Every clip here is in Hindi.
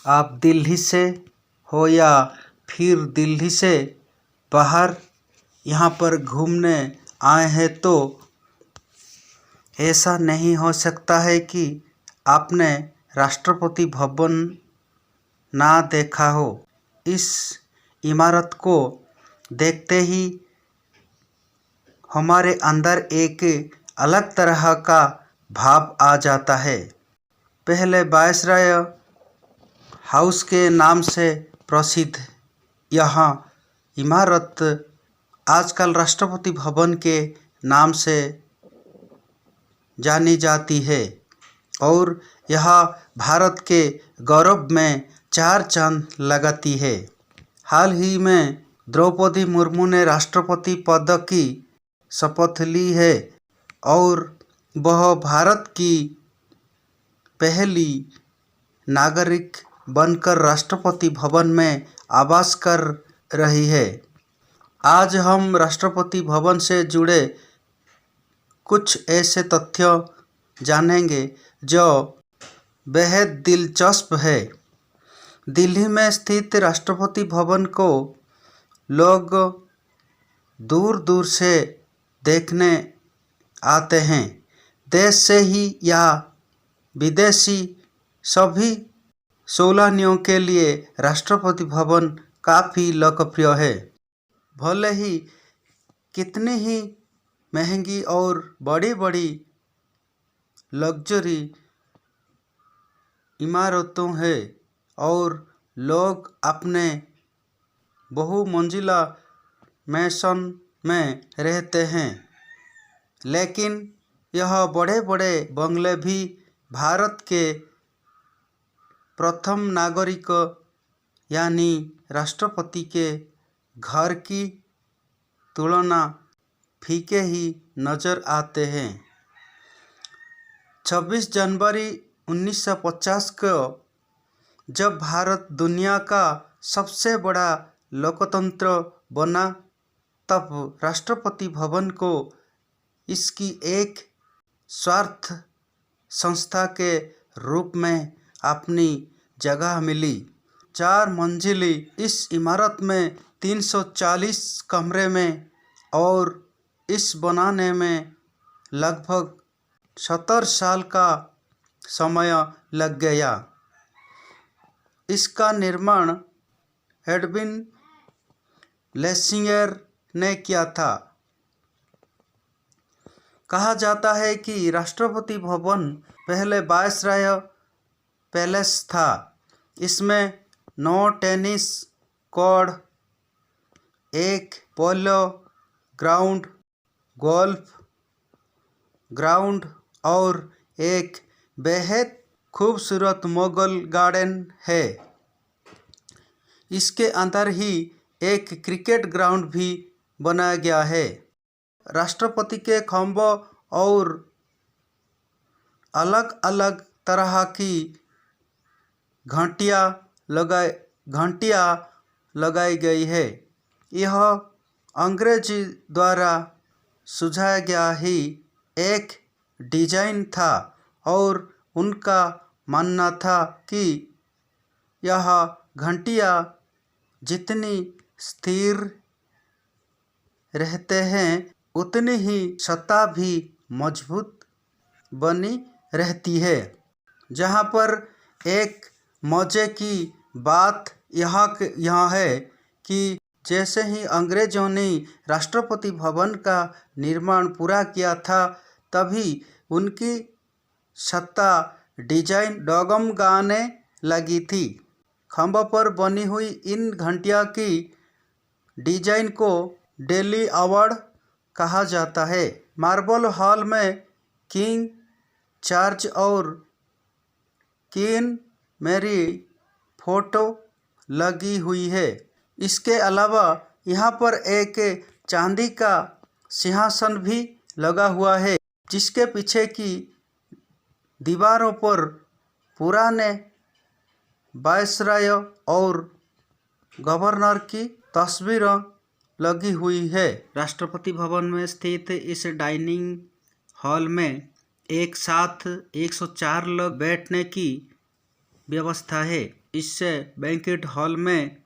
आप दिल्ली से हो या फिर दिल्ली से बाहर यहाँ पर घूमने आए हैं तो ऐसा नहीं हो सकता है कि आपने राष्ट्रपति भवन ना देखा हो। इस इमारत को देखते ही हमारे अंदर एक अलग तरह का भाव आ जाता है। पहले वायसराय हाउस के नाम से प्रसिद्ध यह इमारत आजकल राष्ट्रपति भवन के नाम से जानी जाती है और यह भारत के गौरव में चार चांद लगाती है। हाल ही में द्रौपदी मुर्मू ने राष्ट्रपति पद की शपथ ली है और वह भारत की पहली नागरिक बनकर राष्ट्रपति भवन में आवास कर रही है। आज हम राष्ट्रपति भवन से जुड़े कुछ ऐसे तथ्य जानेंगे जो बेहद दिलचस्प है। दिल्ली में स्थित राष्ट्रपति भवन को लोग दूर दूर से देखने आते हैं। देश से ही या विदेशी सभी सैलानियों के लिए राष्ट्रपति भवन काफ़ी लोकप्रिय है। भले ही कितनी ही महंगी और बड़ी बड़ी लग्जरी इमारतों है और लोग अपने बहुमंजिला मैंशन में रहते हैं, लेकिन यह बड़े बड़े बंगले भी भारत के प्रथम नागरिक यानी राष्ट्रपति के घर की तुलना फीके ही नज़र आते हैं। 26 जनवरी 1950 को जब भारत दुनिया का सबसे बड़ा लोकतंत्र बना, तब राष्ट्रपति भवन को इसकी एक स्वार्थ संस्था के रूप में अपनी जगह मिली। 4 मंजिली इस इमारत में 340 कमरे में और इस बनाने में लगभग 70 साल का समय लग गया। इसका निर्माण एडविन लेसिंगर ने किया था। कहा जाता है कि राष्ट्रपति भवन पहले वायसराय पैलेस था। इसमें 9 टेनिस कोर्ट, एक पोलो ग्राउंड, गोल्फ ग्राउंड और एक बेहद खूबसूरत मुगल गार्डन है। इसके अंदर ही एक क्रिकेट ग्राउंड भी बनाया गया है। राष्ट्रपति के खंभों और अलग अलग तरह की घंटियाँ लगाई गई है। यह अंग्रेजी द्वारा सुझाया गया ही एक डिजाइन था और उनका मानना था कि यह घंटियाँ जितनी स्थिर रहते हैं उतनी ही सत्ता भी मजबूत बनी रहती है। जहाँ पर एक मज़े की बात यहाँ है कि जैसे ही अंग्रेज़ों ने राष्ट्रपति भवन का निर्माण पूरा किया था, तभी उनकी सत्ता डिजाइन डगमगाने लगी थी। खंभों पर बनी हुई इन घंटियों की डिजाइन को डेली अवार्ड कहा जाता है। मार्बल हॉल में किंग जॉर्ज और क्वीन मैरी फोटो लगी हुई है। इसके अलावा यहाँ पर एक चांदी का सिंहासन भी लगा हुआ है, जिसके पीछे की दीवारों पर पुराने वायसराय और गवर्नर की तस्वीरें लगी हुई है। राष्ट्रपति भवन में स्थित इस डाइनिंग हॉल में एक साथ 104 लोग बैठने की व्यवस्था है। इससे बैंक्वेट हॉल में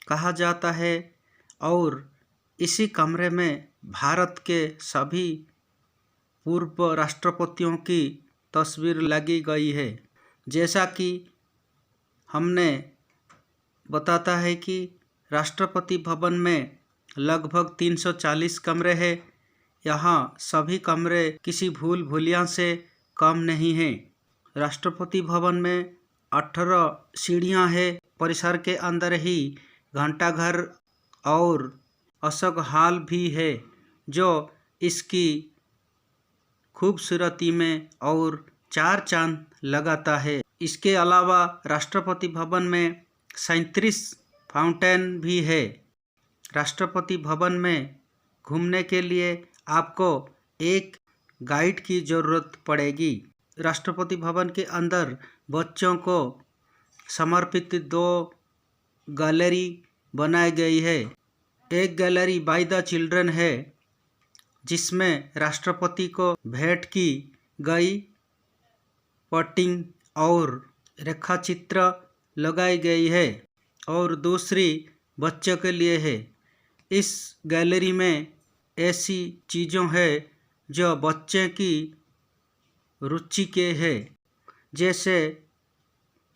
कहा जाता है और इसी कमरे में भारत के सभी पूर्व राष्ट्रपतियों की तस्वीर लगी गई है। जैसा कि हमने बताता है कि राष्ट्रपति भवन में लगभग 340 कमरे हैं। यहाँ सभी कमरे किसी भूल भुलैया से कम नहीं हैं। राष्ट्रपति भवन में 18 सीढ़ियाँ हैं। परिसर के अंदर ही घंटाघर और अशोक हॉल भी है जो इसकी खूबसूरती में और चार चांद लगाता है। इसके अलावा राष्ट्रपति भवन में 37 फाउंटेन भी है। राष्ट्रपति भवन में घूमने के लिए आपको एक गाइड की ज़रूरत पड़ेगी। राष्ट्रपति भवन के अंदर बच्चों को समर्पित 2 गैलरी बनाई गई है। एक गैलरी बाय द चिल्ड्रन है जिसमें राष्ट्रपति को भेंट की गई पेंटिंग और रेखाचित्र लगाई गई है और दूसरी बच्चों के लिए है। इस गैलरी में ऐसी चीज़ों है जो बच्चे की रुचि के हैं, जैसे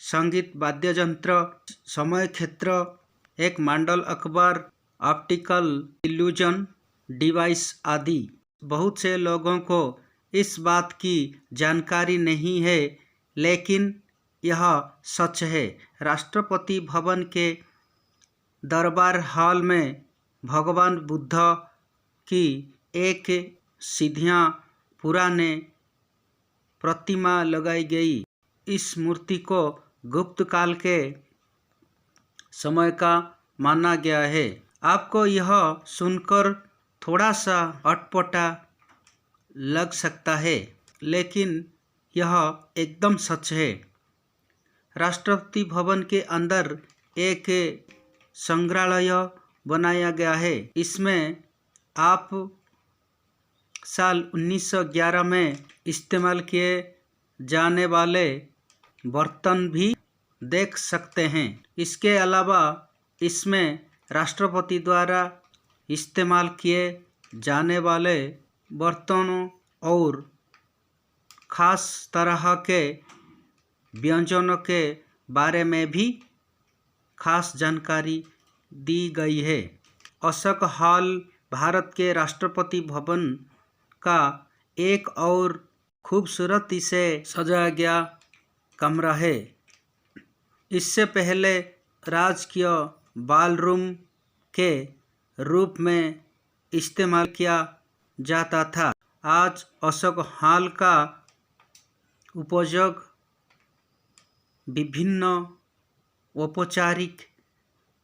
संगीत वाद्य यंत्र, समय क्षेत्र, एक मंडल अखबार, ऑप्टिकल इल्यूजन डिवाइस आदि। बहुत से लोगों को इस बात की जानकारी नहीं है, लेकिन यह सच है। राष्ट्रपति भवन के दरबार हॉल में भगवान बुद्ध की एक सीढ़ियाँ पुराने प्रतिमा लगाई गई। इस मूर्ति को गुप्त काल के समय का माना गया है। आपको यह सुनकर थोड़ा सा अटपटा लग सकता है, लेकिन यह एकदम सच है। राष्ट्रपति भवन के अंदर एक संग्रहालय बनाया गया है। इसमें आप साल 1911 में इस्तेमाल किए जाने वाले बर्तन भी देख सकते हैं। इसके अलावा इसमें राष्ट्रपति द्वारा इस्तेमाल किए जाने वाले बर्तनों और ख़ास तरह के व्यंजनों के बारे में भी खास जानकारी दी गई है। अशोक हॉल भारत के राष्ट्रपति भवन का एक और खूबसूरती से सजाया गया कमरा है। इससे पहले राजकीय बालरूम के रूप में इस्तेमाल किया जाता था। आज अशोक हॉल का उपयोग विभिन्न औपचारिक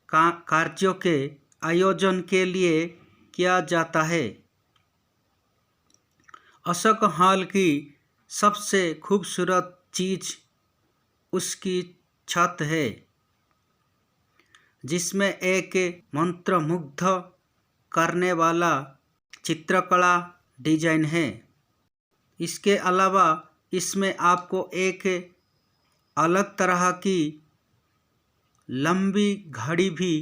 कार्यों के आयोजन के लिए किया जाता है। अशोक हॉल की सबसे खूबसूरत चीज़ उसकी छत है, जिसमें एक मंत्रमुग्ध करने वाला चित्रकला डिजाइन है। इसके अलावा इसमें आपको एक अलग तरह की लंबी घड़ी भी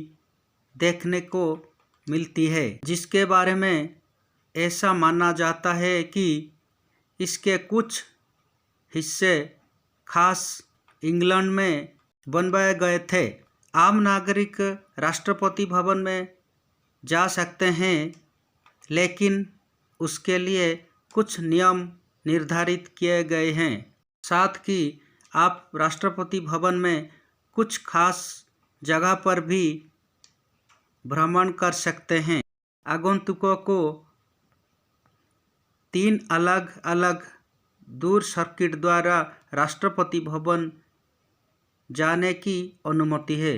देखने को मिलती है, जिसके बारे में ऐसा माना जाता है कि इसके कुछ हिस्से खास इंग्लैंड में बनवाए गए थे। आम नागरिक राष्ट्रपति भवन में जा सकते हैं, लेकिन उसके लिए कुछ नियम निर्धारित किए गए हैं। साथ ही आप राष्ट्रपति भवन में कुछ खास जगह पर भी भ्रमण कर सकते हैं। आगंतुकों को 3 अलग अलग दूर सर्किट द्वारा राष्ट्रपति भवन जाने की अनुमति है।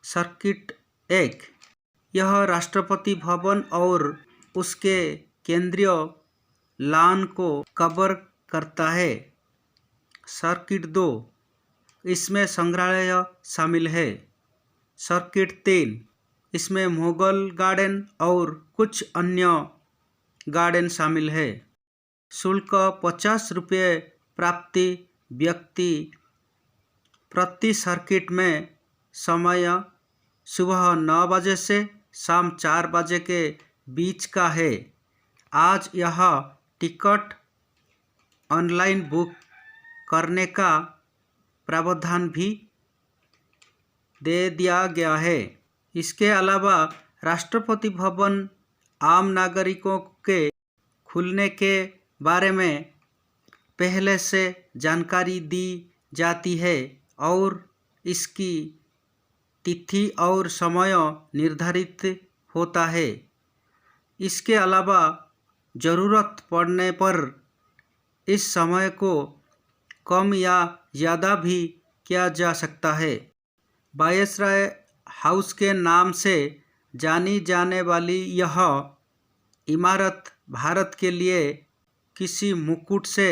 सर्किट 1, यह राष्ट्रपति भवन और उसके केंद्रीय लॉन को कवर करता है। सर्किट 2, इसमें संग्रहालय शामिल है। सर्किट 3, इसमें मुगल गार्डन और कुछ अन्य गार्डन शामिल है। शुल्क 50 रुपये प्राप्ति व्यक्ति प्रति सर्किट में समय सुबह 9 बजे से शाम 4 बजे के बीच का है। आज यह टिकट ऑनलाइन बुक करने का प्रावधान भी दे दिया गया है। इसके अलावा राष्ट्रपति भवन आम नागरिकों के खुलने के बारे में पहले से जानकारी दी जाती है और इसकी तिथि और समय निर्धारित होता है। इसके अलावा ज़रूरत पड़ने पर इस समय को कम या ज़्यादा भी किया जा सकता है। वायसराय हाउस के नाम से जानी जाने वाली यह इमारत भारत के लिए किसी मुकुट से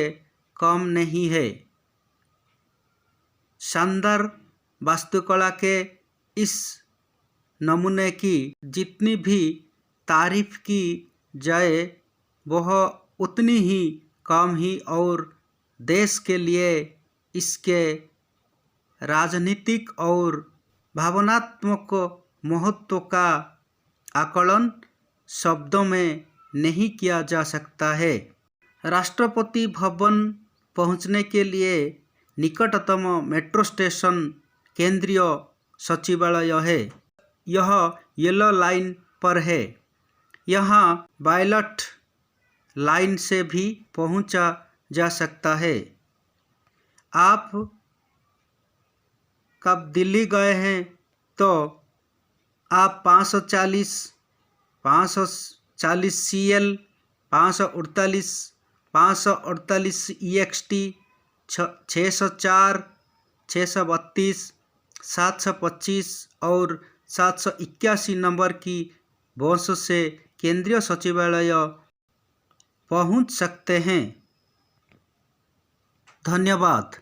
कम नहीं है। शानदार वास्तुकला के इस नमूने की जितनी भी तारीफ की जाए वह उतनी ही कम ही और देश के लिए इसके राजनीतिक और भावनात्मक महत्व का आकलन शब्दों में नहीं किया जा सकता है। राष्ट्रपति भवन पहुंचने के लिए निकटतम मेट्रो स्टेशन केंद्रीय सचिवालय है। यह येलो लाइन पर है। यहाँ वायलट लाइन से भी पहुंचा जा सकता है। आप कब दिल्ली गए हैं तो आप 540 CL 548 EXT 604 632 725 और 781 नंबर की बस से केंद्रीय सचिवालय पहुंच सकते हैं। धन्यवाद।